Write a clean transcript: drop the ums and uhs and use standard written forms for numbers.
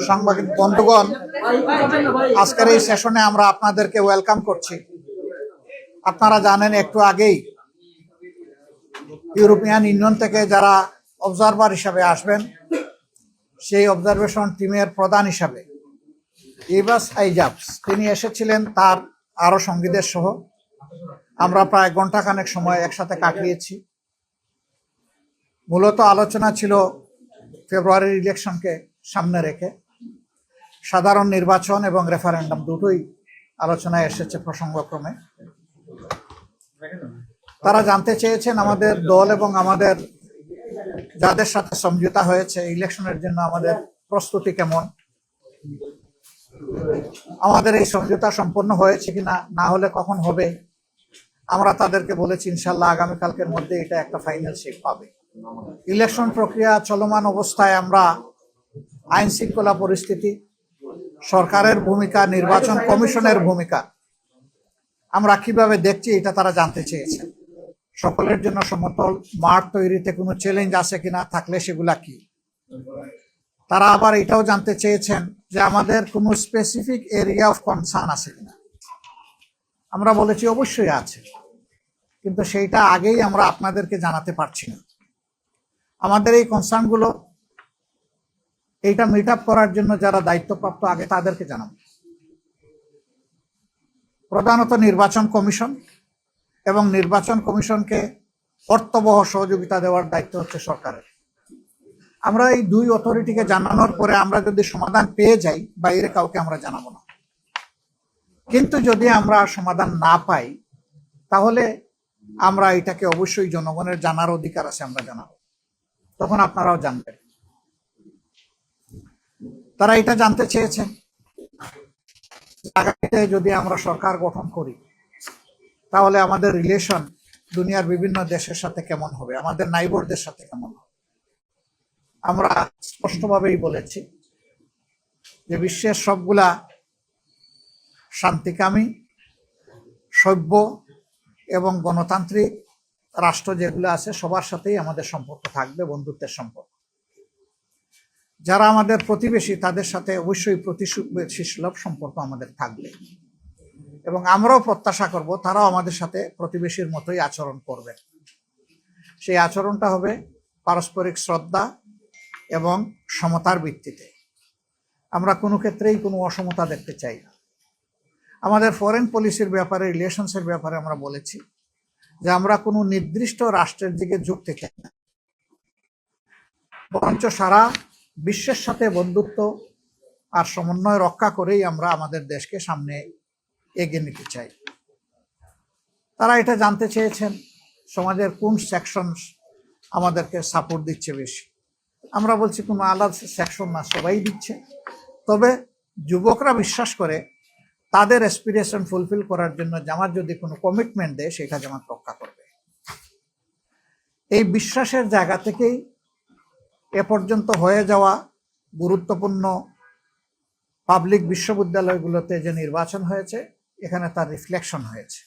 সাংবাদিক বন্ধুগণ, আজকের এই সেশনে আমরা আপনাদেরকে ওয়েলকাম করছি। আপনারা জানেন একটু আগেই ইউরোপিয়ান ইউনিয়ন থেকে যারা অবজারভার হিসাবে আসবেন, সেই অবজারভেশন টিমের প্রধান হিসাবে ইভাস আইজাবস তিনি এসেছিলেন তার আরো সঙ্গীদের সহ। আমরা প্রায় ঘন্টাখানেক সময় একসাথে কাটিয়েছি। মূলত আলোচনা ছিল ফেব্রুয়ারির ইলেকশনকে সামনে রেখে সাধারণ নির্বাচন এবং রেফারেন্ডাম দুটোই আলোচনায় এসেছে প্রসঙ্গক্রমে। তারা জানতে চেয়েছেন আমাদের দল এবং আমাদের যাদের সাথে সমঝোতা হয়েছে ইলেকশনের জন্য আমাদের প্রস্তুতি কেমন, আমাদের এই সমঝোতা সম্পন্ন হয়েছে কিনা, না হলে কখন হবে। আমরা তাদেরকে বলেছি ইনশাল্লাহ আগামীকালকের মধ্যে এটা একটা ফাইনাল শেপ পাবে। ইলেকশন প্রক্রিয়া চলমান অবস্থায় আমরা আইন শৃঙ্খলা পরিস্থিতি, সরকারের ভূমিকা, নির্বাচন কমিশনের ভূমিকা আমরা কিভাবে দেখছি এটা তারা জানতে চেয়েছেন। সকলের জন্য সমতল মাঠ তৈরিতে কোনো চ্যালেঞ্জ আছে কিনা, থাকলে সেগুলা কি। তারা আবার এটাও জানতে চেয়েছেন যে আমাদের কোনো স্পেসিফিক এরিয়া অফ কনসার্ন আছে কিনা। আমরা বলেছি অবশ্যই আছে, কিন্তু সেইটা আগেই আমরা আপনাদেরকে জানাতে পারছি না। আমাদের এই কনসার্নগুলো এইটা মিট আপ করার জন্য যারা দায়িত্বপ্রাপ্ত আগে তাদেরকে জানাবো। প্রধানত নির্বাচন কমিশন, এবং নির্বাচন কমিশনকে অর্থবহ সহযোগিতা দেওয়ার দায়িত্ব হচ্ছে সরকারের। আমরা এই দুই অথরিটিকে জানানোর পরে আমরা যদি সমাধান পেয়ে যাই, বাইরে কাউকে আমরা জানাবো না। কিন্তু যদি আমরা সমাধান না পাই, তাহলে আমরা এটাকে অবশ্যই জনগণের জানার অধিকার আছে, আমরা জানাবো, তখন আপনারাও জানবেন। তারা এটা জানতে চেয়েছেন আগামীতে যদি আমরা সরকার গঠন করি তাহলে আমাদের রিলেশন দুনিয়ার বিভিন্ন দেশের সাথে কেমন হবে, আমাদের নাইবরদের সাথে কেমন হবে। আমরা স্পষ্টভাবেই বলেছি যে বিশ্বের সবগুলা শান্তিকামী, সভ্য এবং গণতান্ত্রিক রাষ্ট্র যেগুলো আছে সবার সাথেই আমাদের সম্পর্ক থাকবে, বন্ধুত্বের সম্পর্ক। যারা আমাদের প্রতিবেশী তাদের সাথে অবশ্যই প্রতিবেশী সুলভ সম্পর্ক আমাদের থাকবে, এবং আমরাও প্রত্যাশা করব তারাও আমাদের সাথে প্রতিবেশীর মতোই আচরণ করবে। সেই আচরণটা হবে পারস্পরিক শ্রদ্ধা এবং সমতার ভিত্তিতে। আমরা কোনো ক্ষেত্রেই কোনো অসমতা দেখতে চাই না। আমাদের ফরেন পলিসির ব্যাপারে, রিলেশনসের ব্যাপারে আমরা বলেছি যে আমরা কোনো নির্দিষ্ট রাষ্ট্রের দিকে ঝুঁকতে চাই না, বরঞ্চ সারা বিশ্বের সাথে বন্ধুত্ব আর সমন্বয় রক্ষা করেই আমরা আমাদের দেশকে সামনে এগিয়ে নিতে চাই। তারা এটা জানতে চেয়েছেন সমাজের কোন সেকশন আমাদেরকে সাপোর্ট দিচ্ছে বেশি। আমরা বলছি কোনো আলাদা সেকশন না, সবাই দিচ্ছে। তবে যুবকরা বিশ্বাস করে তাদের অ্যাসপিরেশন ফুলফিল করার জন্য জামাত যদি কোনো কমিটমেন্ট দেয় সেটা জামাত রক্ষা করবে। এই বিশ্বাসের জায়গা থেকেই এ পর্যন্ত হয়ে যাওয়া গুরুত্বপূর্ণ পাবলিক বিশ্ববিদ্যালয়গুলোতে যে নির্বাচন হয়েছে এখানে তার রিফ্লেকশন হয়েছে।